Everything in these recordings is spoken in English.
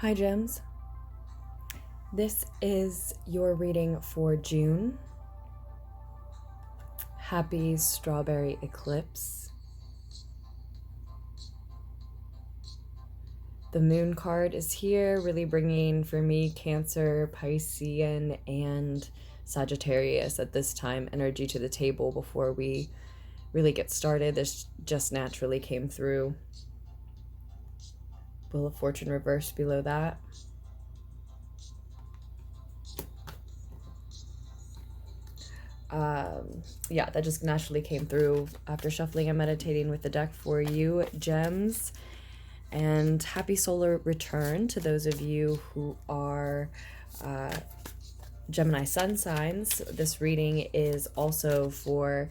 Hi, Gems. This is your reading for June. Happy strawberry eclipse. The moon card is here, really bringing for me Cancer, Piscean, and Sagittarius at this time energy to the table before we really get started. This just naturally came through. Wheel of Fortune reversed below that. Yeah, that just naturally came through after shuffling and meditating with the deck for you, Gems. And happy solar return to those of you who are Gemini sun signs. This reading is also for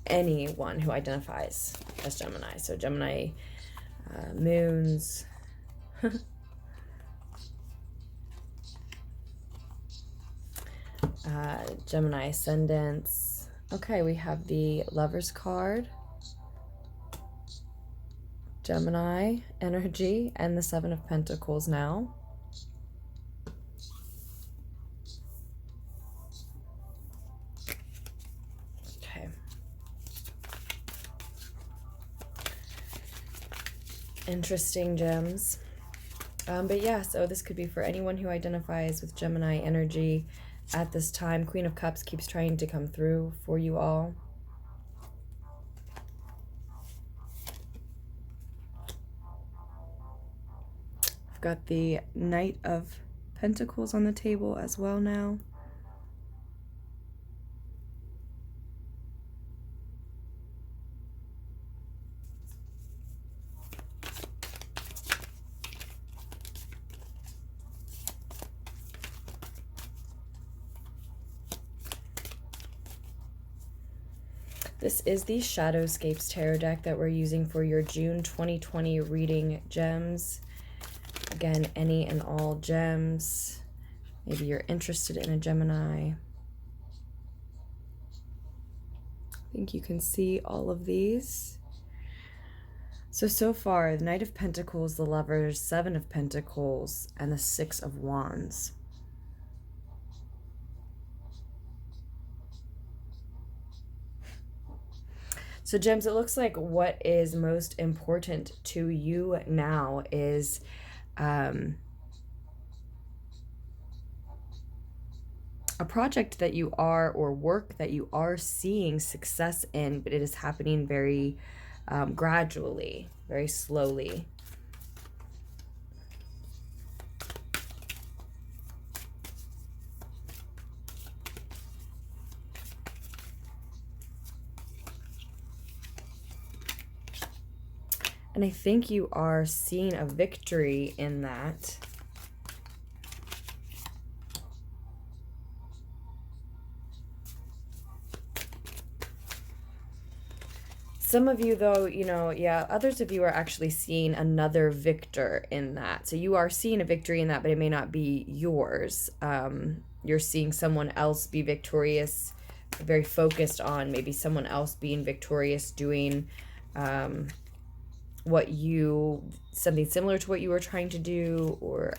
anyone who identifies as Gemini. So Gemini moons, Gemini ascendants. Okay, we have the Lover's card, Gemini energy, and the Seven of Pentacles now. Okay. Interesting, Gems. But yeah, so this could be for anyone who identifies with Gemini energy at this time. Queen of Cups keeps trying to come through for you all. I've got the Knight of Pentacles on the table as well now. This is the Shadowscapes tarot deck that we're using for your June 2020 reading, Gems. Again, any and all gems. Maybe you're interested in a Gemini. I think you can see all of these. So far, the Knight of Pentacles, the Lovers, Seven of Pentacles, and the Six of Wands. So, Gems, it looks like what is most important to you now is a project that you are, or work that you are seeing success in, but it is happening very gradually, very slowly. And I think you are seeing a victory in that. Some of you, though, you know, yeah, others of you are actually seeing another victor in that. So you are seeing a victory in that, but it may not be yours. You're seeing someone else be victorious, very focused on maybe someone else being victorious, doing something similar to what you were trying to do, or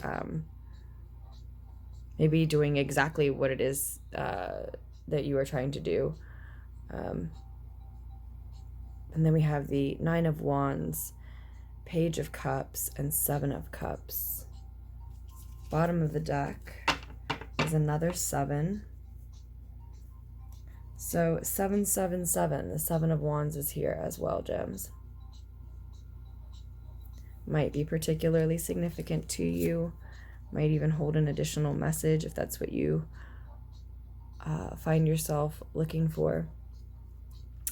maybe doing exactly what it is that you are trying to do. And then we have the Nine of Wands, Page of Cups, and Seven of Cups. Bottom of the deck is another 7. So 777, the Seven of Wands is here as well, Gems. Might be particularly significant to you. Might even hold an additional message if that's what you find yourself looking for.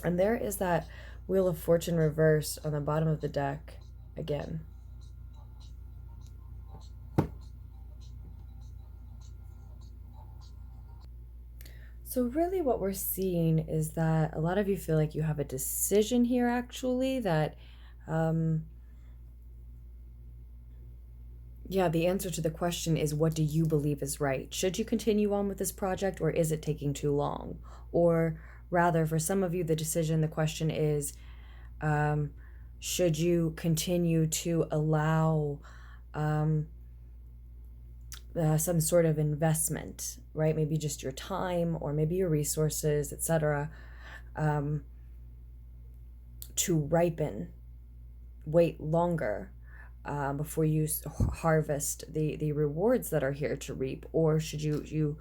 And there is that Wheel of Fortune reversed on the bottom of the deck again. So really what we're seeing is that a lot of you feel like you have a decision here, actually, that yeah, the answer to the question is, what do you believe is right? Should you continue on with this project, or is it taking too long? Or rather, for some of you, the question is, should you continue to allow some sort of investment, right? Maybe just your time or maybe your resources, etc., to ripen, wait longer before you harvest the rewards that are here to reap, or should you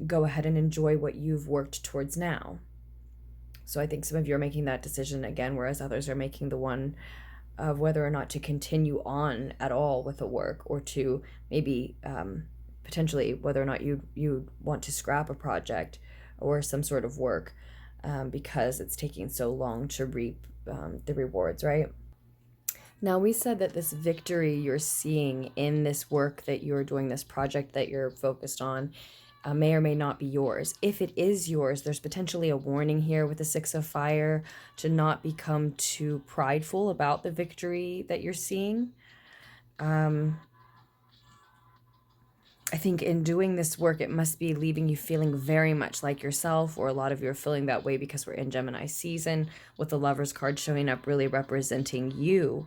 go ahead and enjoy what you've worked towards now? So I think some of you are making that decision again, whereas others are making the one of whether or not to continue on at all with the work, or to maybe potentially whether or not you want to scrap a project or some sort of work because it's taking so long to reap the rewards, right? Now, we said that this victory you're seeing in this work that you're doing, this project that you're focused on, may or may not be yours. If it is yours, there's potentially a warning here with the Six of Fire to not become too prideful about the victory that you're seeing. I think in doing this work, it must be leaving you feeling very much like yourself, or a lot of you are feeling that way because we're in Gemini season, with the Lovers card showing up really representing you.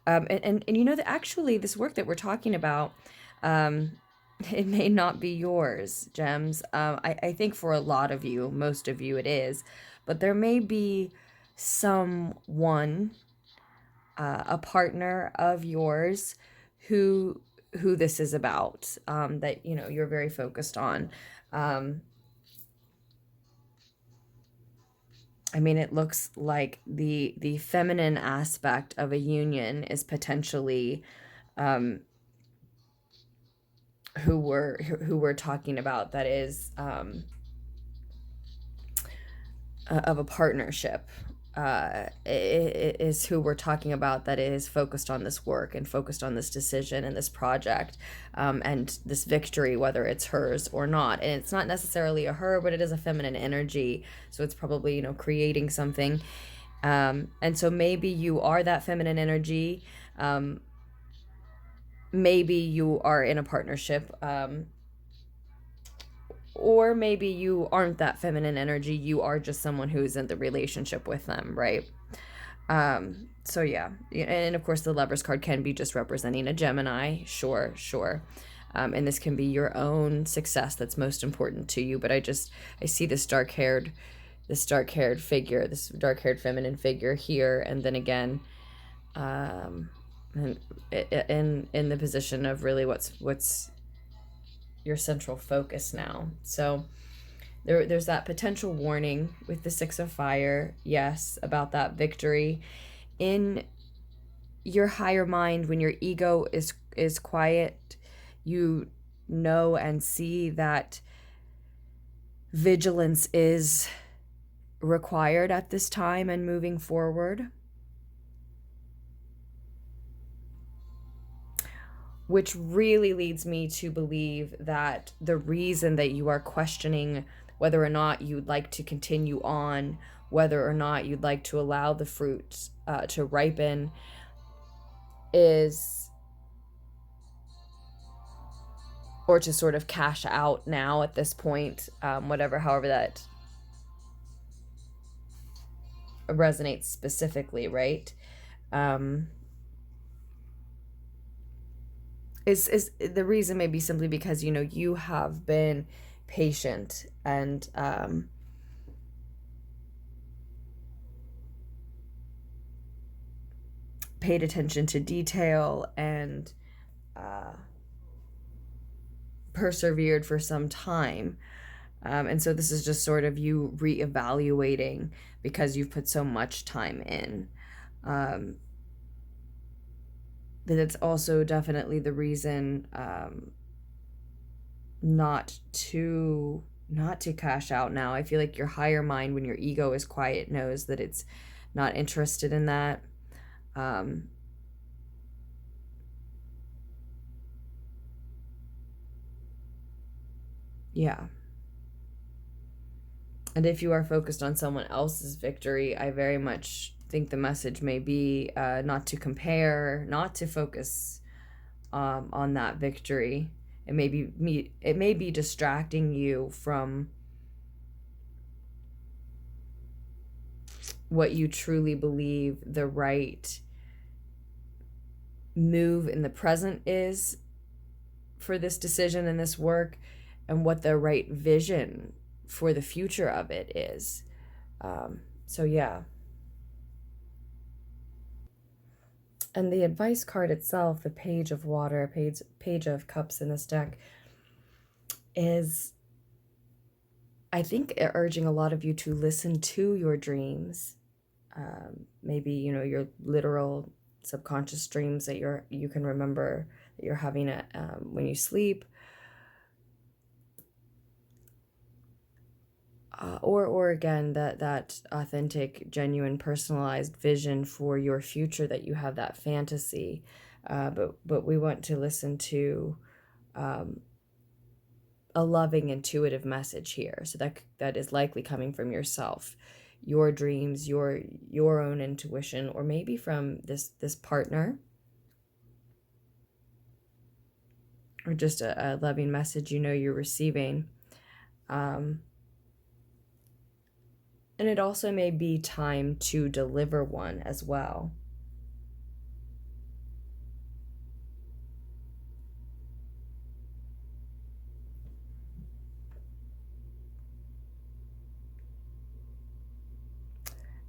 And you know that actually this work that we're talking about, it may not be yours, Gems. I think for a lot of you, most of you, it is. But there may be someone, a partner of yours, who this is about, that, you know, you're very focused on. I mean, it looks like the feminine aspect of a union is potentially who we're talking about, that is of a partnership, is who we're talking about, that is focused on this work and focused on this decision and this project, and this victory, whether it's hers or not. And it's not necessarily a her, but it is a feminine energy, so it's probably, you know, creating something. And so maybe you are that feminine energy. Maybe you are in a partnership, or maybe you aren't that feminine energy. You are just someone who's in the relationship with them, right? So yeah, and of course the Lovers card can be just representing a Gemini. Sure. And this can be your own success that's most important to you. But I see this dark-haired figure, this dark-haired feminine figure here, and then again, in the position of really what's your central focus now. So there's that potential warning with the Six of Fire, yes, about that victory. In your higher mind, when your ego is quiet, you know and see that vigilance is required at this time and moving forward, which really leads me to believe that the reason that you are questioning whether or not you'd like to continue on, whether or not you'd like to allow the fruit to ripen, is, or to sort of cash out now at this point, however that resonates specifically, right? Is the reason may be simply because, you know, you have been patient and paid attention to detail and persevered for some time. And so this is just sort of you reevaluating because you've put so much time in. But it's also definitely the reason not to cash out now. I feel like your higher mind, when your ego is quiet, knows that it's not interested in that. Yeah. And if you are focused on someone else's victory, I very much think the message may be not to compare, not to focus on that victory. It may be distracting you from what you truly believe the right move in the present is for this decision and this work, and what the right vision for the future of it is. So yeah. And the advice card itself, the Page of Water, page of Cups in this deck, is, I think, urging a lot of you to listen to your dreams. Maybe, your literal subconscious dreams that you can remember that you're having when you sleep. Or again, that authentic, genuine, personalized vision for your future, that you have that fantasy. But we want to listen to a loving, intuitive message here. So that is likely coming from yourself, your dreams, your own intuition, or maybe from this partner, or just a loving message you're receiving. And it also may be time to deliver one as well.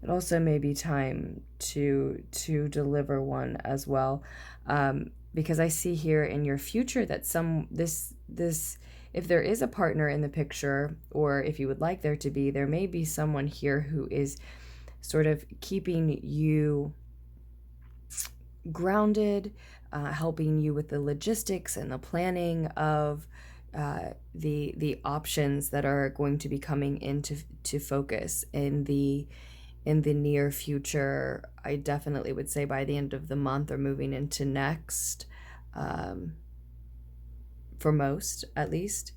It also may be time to deliver one as well, because I see here in your future that this if there is a partner in the picture, or if you would like there to be, there may be someone here who is sort of keeping you grounded, helping you with the logistics and the planning of the options that are going to be coming into focus in the near future. I definitely would say by the end of the month or moving into next, for most at least.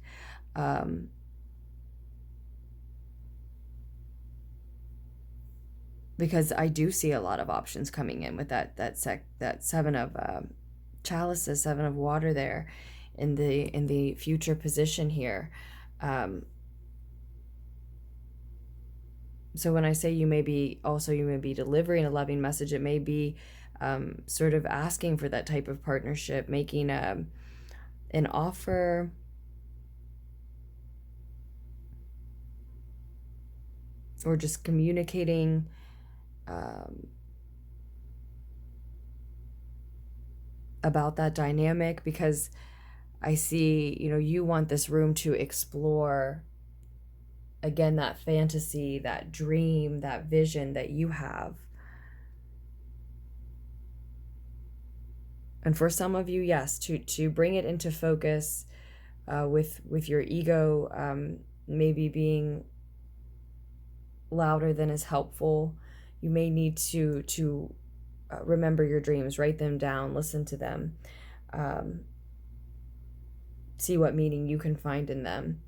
Because I do see a lot of options coming in with that Seven of Chalices, Seven of Water there in the future position here. So when I say you may be delivering a loving message, it may be sort of asking for that type of partnership, making an offer, or just communicating about that dynamic, because I see, you want this room to explore, again, that fantasy, that dream, that vision that you have. And for some of you, yes, to bring it into focus, with your ego maybe being louder than is helpful. You may need to remember your dreams, write them down, listen to them, see what meaning you can find in them.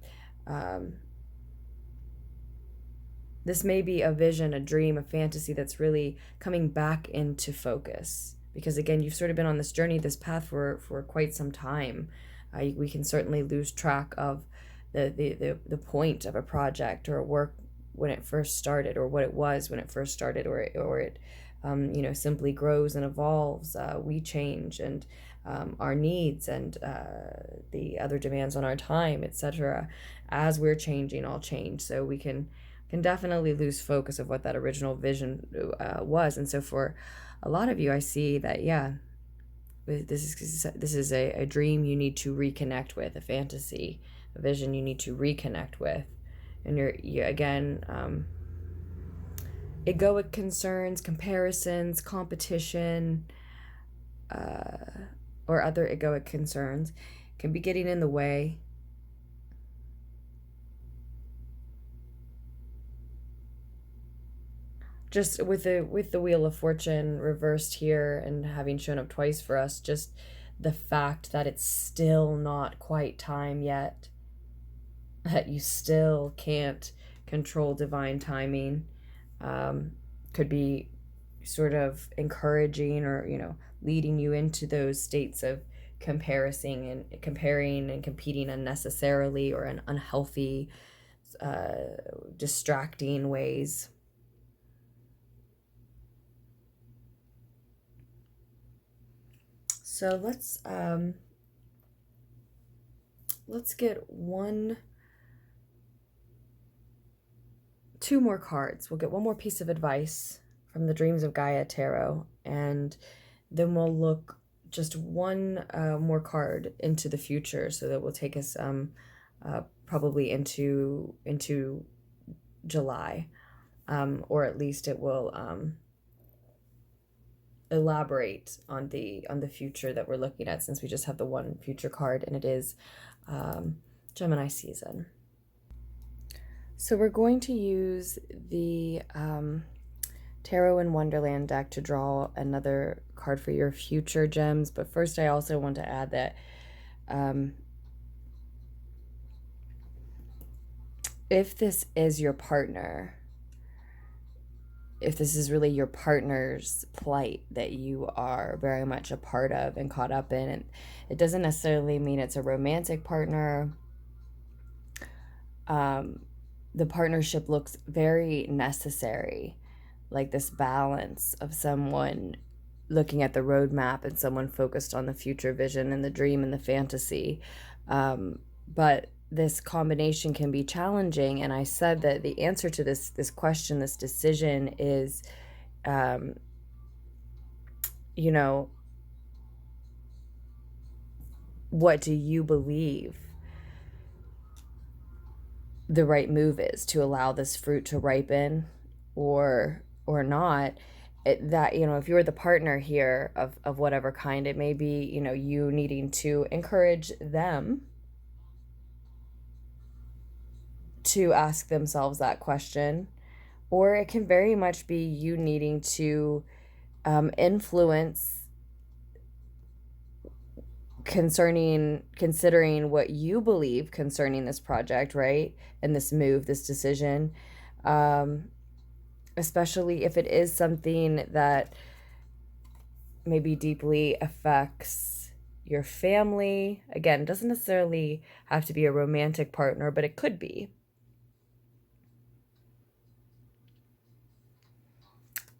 This may be a vision, a dream, a fantasy that's really coming back into focus, because again, you've sort of been on this journey, this path for quite some time. We can certainly lose track of the point of a project or a work when it first started, or what it was when it first started, or it simply grows and evolves. We change, and our needs and the other demands on our time, etc. As we're changing, all change. So we can definitely lose focus of what that original vision was. And so for a lot of you, I see that, yeah, this is a dream you need to reconnect with, a fantasy, a vision you need to reconnect with. And you again, egoic concerns, comparisons, competition, or other egoic concerns can be getting in the way. Just with the Wheel of Fortune reversed here and having shown up twice for us, just the fact that it's still not quite time yet, that you still can't control divine timing, could be sort of encouraging, or leading you into those states of comparing and competing unnecessarily, or in unhealthy, distracting ways. So let's get two more cards. We'll get one more piece of advice from the Dreams of Gaia Tarot, and then we'll look just one more card into the future, so that will take us probably into July, or at least it will elaborate on the future that we're looking at, since we just have the one future card, and it is Gemini season. So we're going to use the Tarot and Wonderland deck to draw another card for your future gems. But first, I also want to add that if this is your partner, if this is really your partner's plight that you are very much a part of and caught up in, and it doesn't necessarily mean it's a romantic partner. The partnership looks very necessary, like this balance of someone looking at the roadmap and someone focused on the future vision and the dream and the fantasy. But this combination can be challenging. And I said that the answer to this question, this decision is, you know, what do you believe the right move is to allow this fruit to ripen or not? That, you know, if you're the partner here of whatever kind, it may be, you know, you needing to encourage them to ask themselves that question, or it can very much be you needing to influence considering what you believe concerning this project, right? And this move, this decision, especially if it is something that maybe deeply affects your family. Again, it doesn't necessarily have to be a romantic partner, but it could be.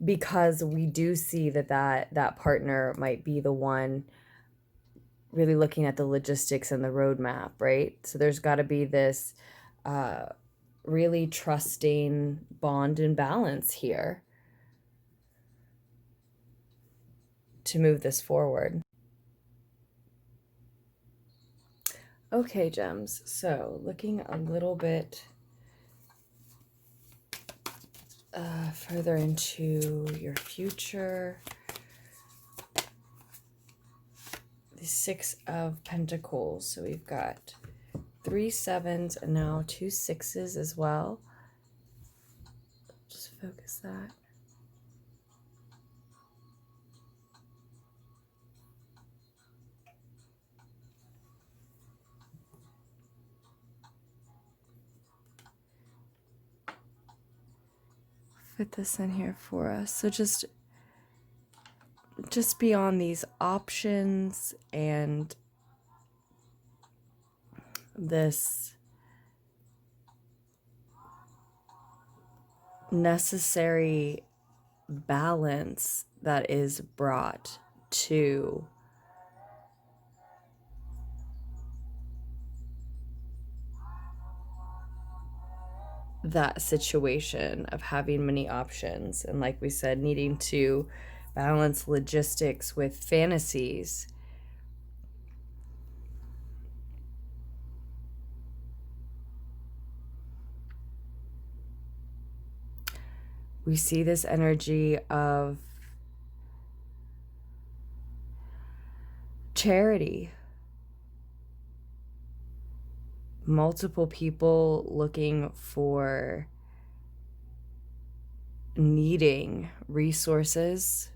Because we do see that partner might be the one really looking at the logistics and the roadmap, right? So there's got to be this really trusting bond and balance here to move this forward. Okay, gems. So looking a little bit further into your future. The Six of Pentacles. So we've got 3 sevens and now 2 6s as well. Just focus that. Fit this in here for us. So just beyond these options and this necessary balance that is brought to that situation of having many options, and like we said, needing to balance logistics with fantasies. We see this energy of charity. Multiple people looking for needing resources.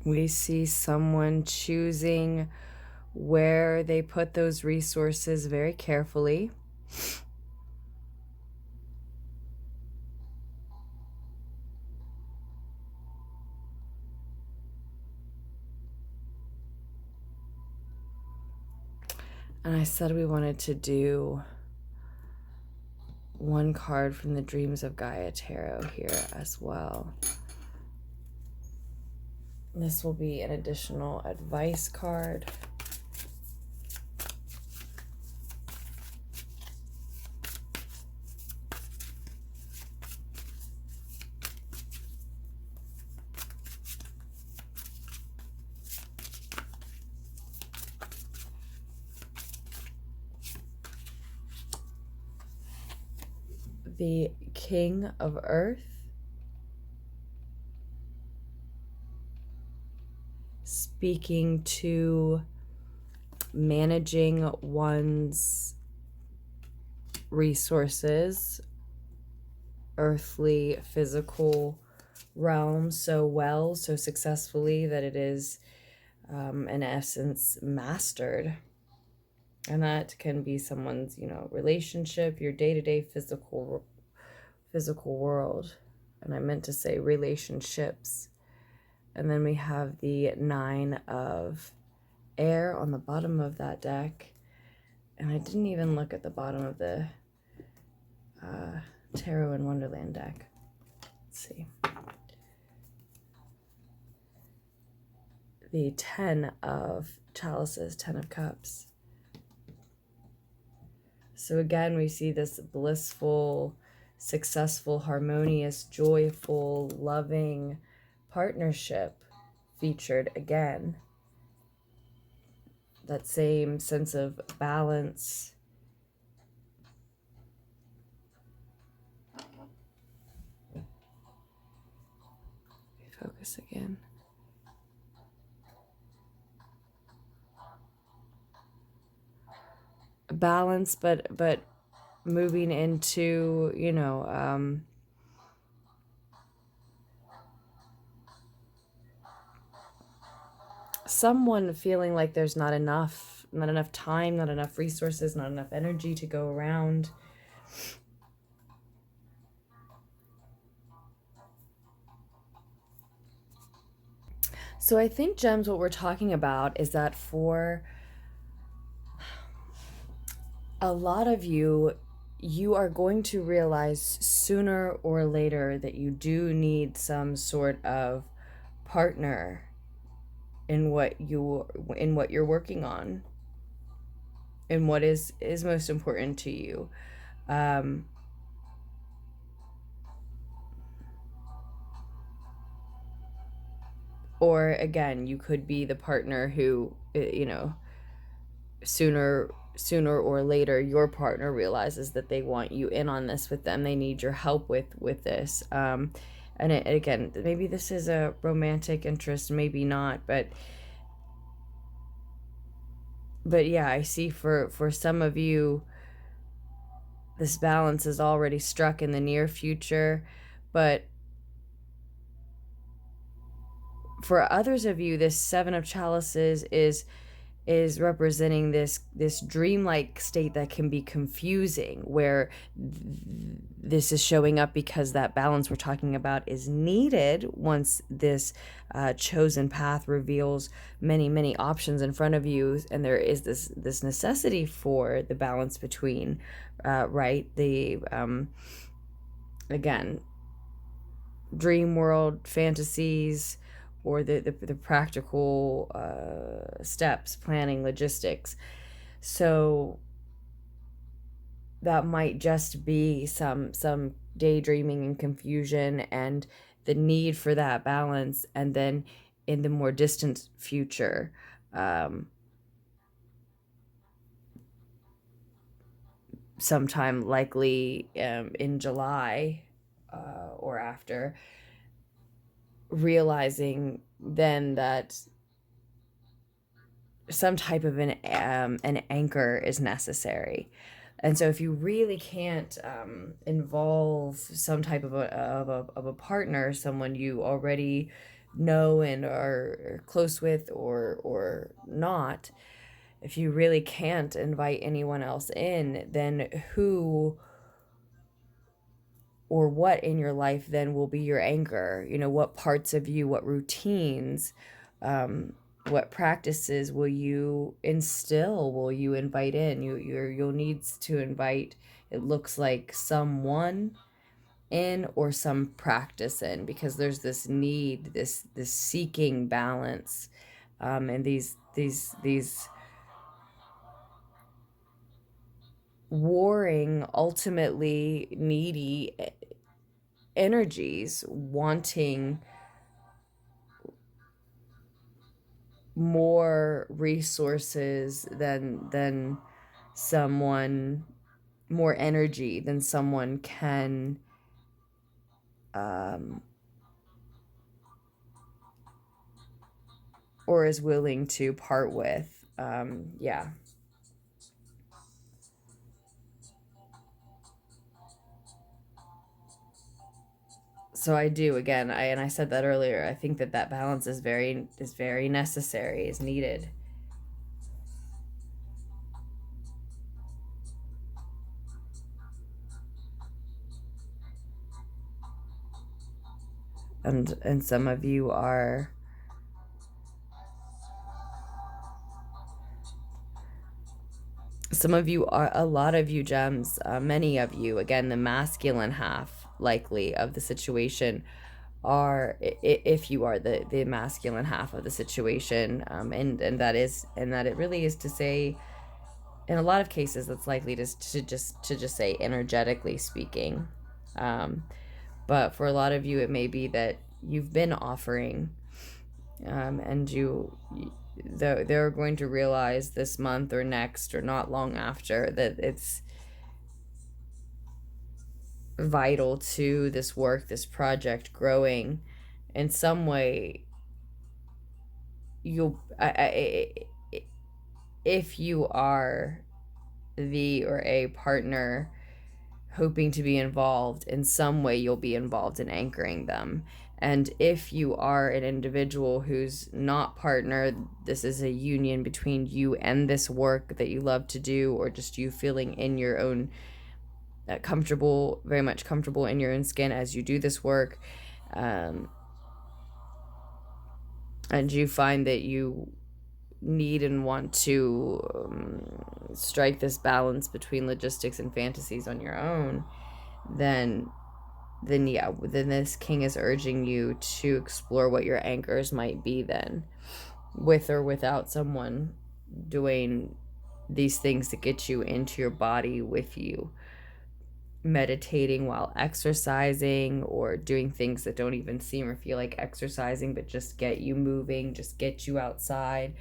We see someone choosing where they put those resources very carefully. And I said we wanted to do one card from the Dreams of Gaia Tarot here as well. This will be an additional advice card. The King of Earth, speaking to managing one's resources, earthly, physical realm so well, so successfully that it is, in essence, mastered. And that can be someone's, relationship, your day-to-day physical world. And I meant to say relationships. And then we have the 9 of Air on the bottom of that deck. And I didn't even look at the bottom of the Tarot in Wonderland deck. Let's see. The 10 of Chalices, 10 of Cups. So again, we see this blissful, successful, harmonious, joyful, loving partnership featured again. That same sense of balance. Focus again. Balance, but moving into, someone feeling like there's not enough time, not enough resources, not enough energy to go around. So I think, Gems, what we're talking about is that for a lot of you, you are going to realize sooner or later that you do need some sort of partner in what you're working on, in what is most important to you. Or again, you could be the partner who, sooner or later your partner realizes that they want you in on this with them. They need your help with this. And again, maybe this is a romantic interest, maybe not, but yeah, I see for some of you, this balance is already struck in the near future, but for others of you, this 7 of Chalices is representing this dreamlike state that can be confusing, where this is showing up because that balance we're talking about is needed once this chosen path reveals many options in front of you, and there is this necessity for the balance between the again, dream world fantasies, or the practical steps, planning, logistics. So that might just be some daydreaming and confusion and the need for that balance. And then in the more distant future, sometime likely in July or after, realizing then that some type of an anchor is necessary. And so if you really can't involve some type of a partner, someone you already know and are close with, or not, if you really can't invite anyone else in, then who or what in your life then will be your anchor? What parts of you, what routines, What practices will you instill? Will you invite in? You'll need to invite, it looks like, someone in or some practice in, because there's this need, this seeking balance, and these warring, ultimately needy energies wanting more resources than someone, more energy than someone can um, or is willing to part with. Yeah. So I do, again, I said that earlier. I think that that balance is very necessary, is needed. And some of you are, a lot of you gems, many of you, again, the masculine half likely of the situation are, if you are the masculine half of the situation, and that it really is to say, in a lot of cases, it's likely to just say energetically speaking. um, but for a lot of you, it may be that you've been offering, and they're going to realize this month or next or not long after that it's vital to this work, this project growing in some way. You'll If you are the or a partner hoping to be involved in some way, you'll be involved in anchoring them. And if you are an individual who's not partner, this is a union between you and this work that you love to do, or just you feeling in your own comfortable, very much comfortable in your own skin as you do this work. Um, and you find that you need and want to strike this balance between logistics and fantasies on your own, then yeah, then this king is urging you to explore what your anchors might be then, with or without someone doing these things to get you into your body with you, meditating while exercising, or doing things that don't even seem or feel like exercising but just get you moving, just get you outside,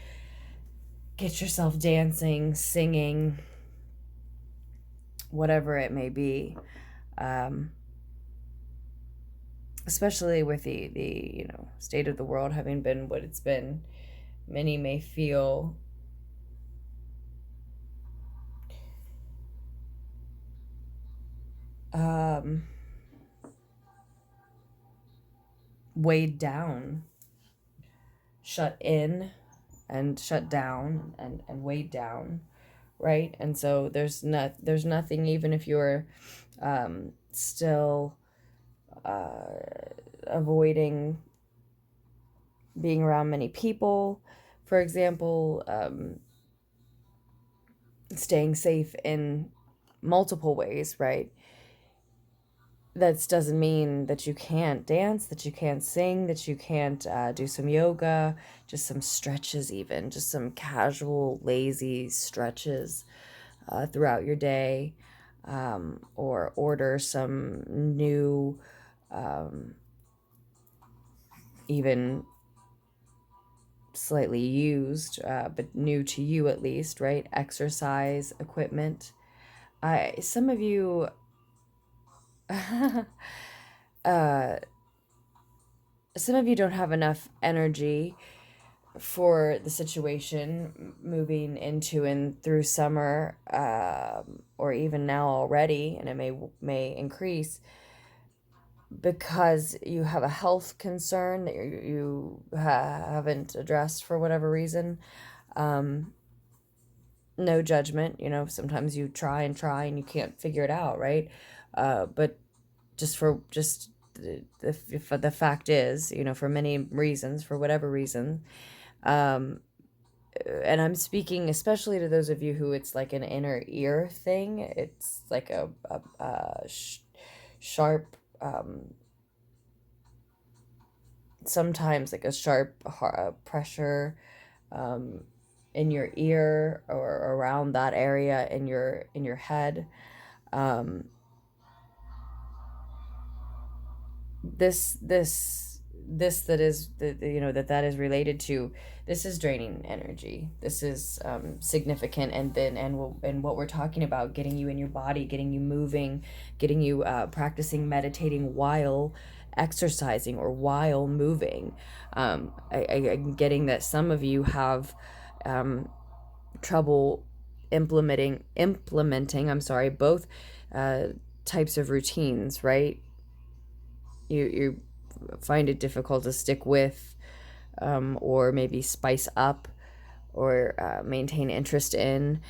get yourself dancing, singing, whatever it may be. Especially with the state of the world having been what it's been, many may feel weighed down, shut in, and shut down, and weighed down, right? And so there's nothing, even if you're still avoiding being around many people, for example, staying safe in multiple ways, right? That doesn't mean that you can't dance, that you can't sing, that you can't do some yoga, just some stretches, even just some casual, lazy stretches throughout your day, or order some new, even slightly used, but new to you at least, right? Exercise equipment. Some of you, some of you don't have enough energy for the situation moving into and through summer, or even now already, and it may increase, because you have a health concern that haven't addressed for whatever reason. No judgment, sometimes you try and you can't figure it out, right? But the fact is, for many reasons, for whatever reason, Um, and I'm speaking especially to those of you who it's like an inner ear thing. It's like a sharp, sometimes like a sharp pressure um, in your ear or around that area in your head. Um, this that is you know that is related to, this is draining energy. This is significant, and then and what we're talking about, getting you in your body, getting you moving, getting you practicing meditating exercising or while moving. I'm getting that some of you have um, trouble implementing, I'm sorry, both uh, types of routines, right? You find it difficult to stick with, or maybe spice up, or maintain interest in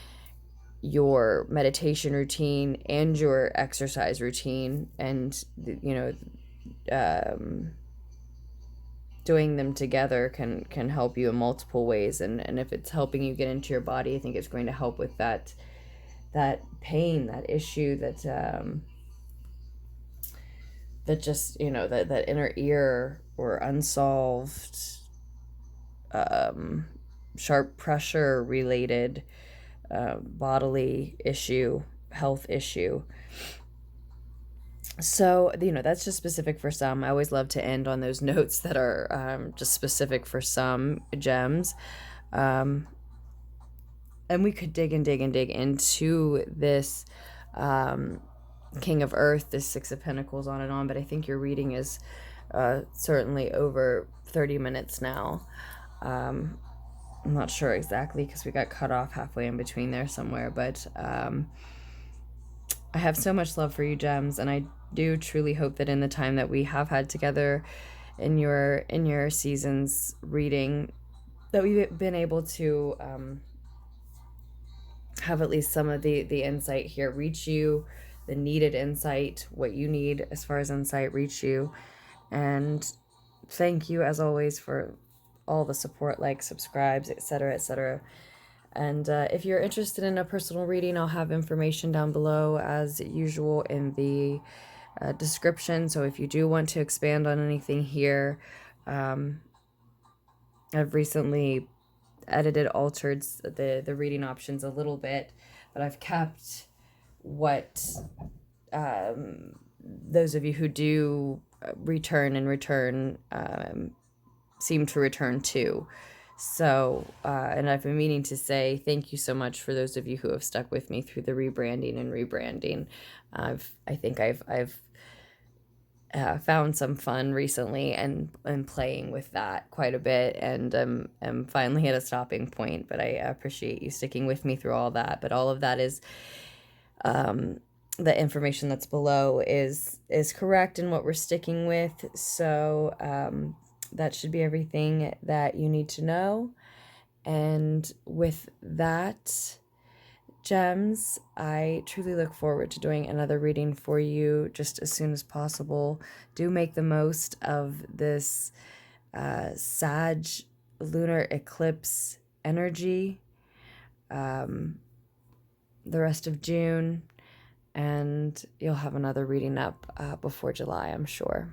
your meditation routine and your exercise routine, and you know, doing them together can help you in multiple ways. And if it's helping you get into your body, I think it's going to help with that pain, that issue, that just, you know, that inner ear or unsolved um, sharp pressure related bodily issue, health issue. So, you know, that's just specific for some. I always love to end on those notes that are just specific for some gems. Um, and we could dig and dig and dig into this um, King of Earth, this Six of Pentacles, on and on. But I think your reading is certainly over 30 minutes now. I'm not sure exactly because we got cut off halfway in between there somewhere. But I have so much love for you, gems, and I do truly hope that in the time that we have had together in your season's reading, that we've been able to have at least some of the insight here reach you, the needed insight, what you need as far as insight reach you. And thank you as always for all the support, like, subscribes, etc., etc. And if you're interested in a personal reading, I'll have information down below as usual in the description. So if you do want to expand on anything here, I've recently edited, altered the reading options a little bit, but I've kept what those of you who do return seem to return to. So, and I've been meaning to say thank you so much for those of you who have stuck with me through the rebranding and rebranding. I think I've found some fun recently, and playing with that quite a bit, and am finally at a stopping point. But I appreciate you sticking with me through all that. But all of that is the information that's below is correct in what we're sticking with. So that should be everything that you need to know. And with that, gems, I truly look forward to doing another reading for you just as soon as possible. Do make the most of this Sag lunar eclipse energy the rest of June, and you'll have another reading up before July, I'm sure.